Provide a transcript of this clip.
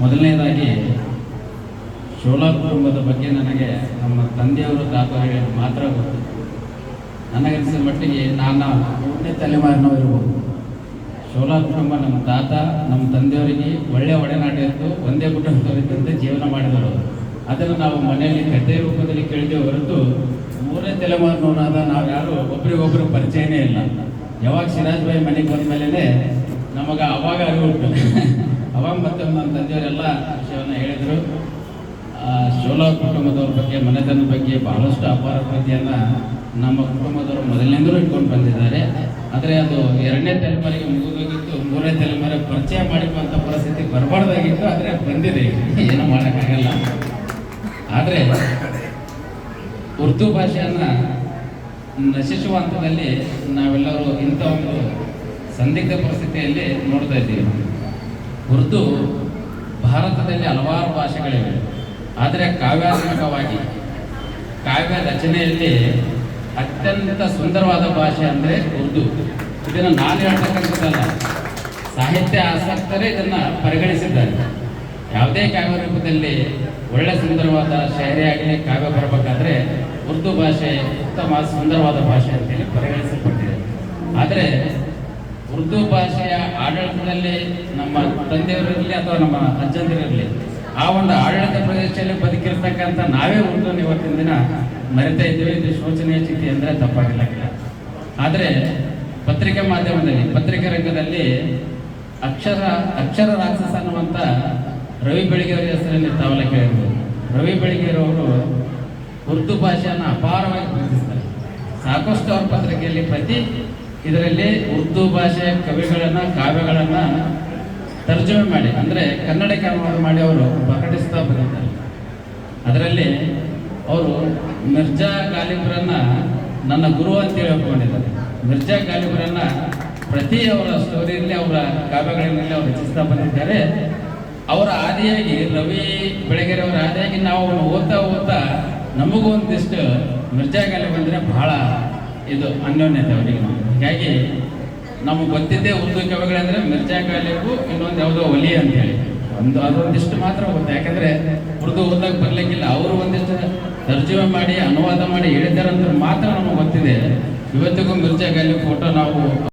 ಮೊದಲನೇದಾಗಿ ಶೋಲಾ ಕುಟುಂಬದ ಬಗ್ಗೆ ನನಗೆ ನಮ್ಮ ತಂದೆಯವರು ತಾತ ಹೇಳಿ ಮಾತ್ರ ಗೊತ್ತು. ನನಗನ್ಸಿದ ಮಟ್ಟಿಗೆ ನಾನು 3ನೇ ತಲೆಮಾರಿನವರು ಇರ್ಬೋದು. ಶೋಲಾ ಕುಟುಂಬ ನಮ್ಮ ತಾತ ನಮ್ಮ ತಂದೆಯವರಿಗೆ ಒಳ್ಳೆಯ ಒಡನಾಟ ಇತ್ತು, ಒಂದೇ ಕುಟುಂಬದವರಿದ್ದಂತೆ ಜೀವನ ಮಾಡಿದವರು. ಅದನ್ನು ನಾವು ಮನೆಯಲ್ಲಿ ಕಥೆ ರೂಪದಲ್ಲಿ ಕೇಳಿದ್ದೇವೆ ಹೊರತು 3ನೇ ತಲೆಮಾರಿನವರಾದ ನಾವು ಯಾರು ಒಬ್ರಿಗೊಬ್ಬರು ಪರಿಚಯನೇ ಇಲ್ಲ. ಯಾವಾಗ ಸಿರಾಜ್ ಭಾಯಿ ಮನೆಗೆ ಬಂದ ಮೇಲೇ ನಮಗೆ ಅವಾಗ ಅರಿವು ಉಂಟು. ಅವಾಗ ಮತ್ತೆ ನಮ್ಮ ತಂದೆಯವರೆಲ್ಲ ವಿಷಯವನ್ನು ಹೇಳಿದರು. ಶೋಲಾ ಕುಟುಂಬದವ್ರ ಬಗ್ಗೆ, ಮನೆತನದ ಬಗ್ಗೆ ಬಹಳಷ್ಟು ಅಪಾರ ಪ್ರೀತಿಯನ್ನು ನಮ್ಮ ಕುಟುಂಬದವರು ಮೊದಲಿನಿಂದಲೂ ಇಟ್ಕೊಂಡು ಬಂದಿದ್ದಾರೆ. ಆದರೆ ಅದು 2ನೇ ತಲೆಮಾರಿಗೆ ಮುಗಿದೋಗಿತ್ತು, 3ನೇ ತಲೆಮಾರಿ ಪರಿಚಯ ಮಾಡಿಕೊಳ್ಳುವಂಥ ಪರಿಸ್ಥಿತಿ ಬರಬಾರ್ದಾಗಿತ್ತು. ಆದರೆ ಬಂದಿದೆ, ಏನೂ ಮಾಡೋಕ್ಕಾಗಲ್ಲ. ಆದರೆ ಉರ್ದು ಭಾಷೆಯನ್ನು ನಶಿಸುವ ಹಂತದಲ್ಲಿ ನಾವೆಲ್ಲರೂ ಇಂಥ ಒಂದು ಸಂದಿಗ್ಧ ಪರಿಸ್ಥಿತಿಯಲ್ಲಿ ನೋಡ್ತಾ ಇದ್ದೀವಿ. ಉರ್ದು ಭಾರತದಲ್ಲಿ ಹಲವಾರು ಭಾಷೆಗಳಿವೆ, ಆದರೆ ಕಾವ್ಯಾತ್ಮಕವಾಗಿ ಕಾವ್ಯ ರಚನೆಯಲ್ಲಿ ಅತ್ಯಂತ ಸುಂದರವಾದ ಭಾಷೆ ಅಂದರೆ ಉರ್ದು. ಇದನ್ನು ನಾನು ಹೇಳ್ತಕ್ಕಂಥದ್ದಲ್ಲ, ಸಾಹಿತ್ಯ ಆಸಕ್ತರೇ ಇದನ್ನು ಪರಿಗಣಿಸಿದ್ದಾರೆ. ಯಾವುದೇ ಕಾವ್ಯ ರೂಪದಲ್ಲಿ ಒಳ್ಳೆ ಸುಂದರವಾದ ಶಾಯರಿ ಆಗಲಿ ಕಾವ್ಯ ಬರಬೇಕಾದ್ರೆ ಉರ್ದು ಭಾಷೆ ಉತ್ತಮ ಸುಂದರವಾದ ಭಾಷೆ ಅಂತೇಳಿ ಪರಿಗಣಿಸಲ್ಪಟ್ಟಿದೆ. ಆದರೆ ಉರ್ದು ಭಾಷೆಯ ಆಡಳಿತದಲ್ಲಿ ನಮ್ಮ ತಂದೆಯವರಿರಲಿ ಅಥವಾ ನಮ್ಮ ಅಜ್ಜಂದಿರಲಿ ಆ ಒಂದು ಆಡಳಿತ ಪ್ರದೇಶದಲ್ಲಿ ಬದುಕಿರ್ತಕ್ಕಂಥ ನಾವೇ ಉರ್ದುನ ಇವತ್ತಿನ ದಿನ ಮರೆತಾ ಇದ್ದೀವಿ. ಇದು ಶೋಚನೀಯ ಸ್ಥಿತಿ ಅಂದರೆ ತಪ್ಪಾಗಿಲ್ಲ. ಆದರೆ ಪತ್ರಿಕೆ ಮಾಧ್ಯಮದಲ್ಲಿ, ಪತ್ರಿಕೆ ರಂಗದಲ್ಲಿ ಅಕ್ಷರ ರಾಕ್ಷಸ ಅನ್ನುವಂಥ ರವಿ ಬೆಳಗೆಯವರ ಹೆಸರಲ್ಲಿ ತಾವೆಲ್ಲ ಕೇಳಿರ್ಬೋದು. ರವಿ ಬೆಳಗೆಯವರು ಉರ್ದು ಭಾಷೆಯನ್ನು ಅಪಾರವಾಗಿ ಪ್ರೀತಿಸ್ತಾರೆ. ಸಾಕಷ್ಟು ಅವ್ರ ಪತ್ರಿಕೆಯಲ್ಲಿ ಇದರಲ್ಲಿ ಉರ್ದು ಭಾಷೆಯ ಕವಿಗಳನ್ನು, ಕಾವ್ಯಗಳನ್ನು ತರ್ಜುಮೆ ಮಾಡಿ ಅಂದರೆ ಕನ್ನಡಕ್ಕೆ ಅನುವಾದ ಮಾಡಿ ಅವರು ಪ್ರಕಟಿಸ್ತಾ ಬಂದಿದ್ದಾರೆ. ಅದರಲ್ಲಿ ಅವರು ಮಿರ್ಜಾ ಗಾಲಿಬ್ರನ್ನ ನನ್ನ ಗುರು ಅಂತೇಳಿ ಒಪ್ಕೊಂಡಿದ್ದಾರೆ. ಮಿರ್ಜಾ ಗಾಲಿಬ್ರನ್ನ ಪ್ರತಿ ಅವರ ಸ್ಟೋರಿಯಲ್ಲಿ, ಅವರ ಕಾವ್ಯಗಳಲ್ಲಿ ಅವರು ರಚಿಸ್ತಾ ಬಂದಿದ್ದಾರೆ. ಅವರ ಆದಿಯಾಗಿ ರವಿ ಬೆಳಗೆರೆ ಅವರ ಆದಿಯಾಗಿ ನಾವು ಓದ್ತಾ ನಮಗೂ ಒಂದಿಷ್ಟು ಮಿರ್ಜಾ ಗಾಲಿಬ್ ಅಂದರೆ ಬಹಳ ಇದು ಅನ್ಯೋನ್ಯತೆ ಅವರಿಗೆ. ಹೀಗಾಗಿ ನಮಗೆ ಗೊತ್ತಿದ್ದೇ ಉರ್ದು ಕವಿಗಳಂದರೆ ಮಿರ್ಜಾ ಗಾಲಿಬು, ಇನ್ನೊಂದು ಯಾವುದೋ ಒಲಿ ಅಂತೇಳಿ ಅದೊಂದಿಷ್ಟು ಮಾತ್ರ ಗೊತ್ತು. ಯಾಕಂದರೆ ಉರ್ದು ಓದಕ್ಕೆ ಬರಲಿಕ್ಕಿಲ್ಲ. ಅವರು ಒಂದಿಷ್ಟು ತರ್ಜುಮೆ ಮಾಡಿ ಅನುವಾದ ಮಾಡಿ ಹೇಳಿದ್ದಾರಂತ ಮಾತ್ರ ನಮಗೆ ಗೊತ್ತಿದೆ. ಇವತ್ತಿಗೂ ಮಿರ್ಜಾ ಗಾಲಿಬ್ ಫೋಟೋ ನಾವು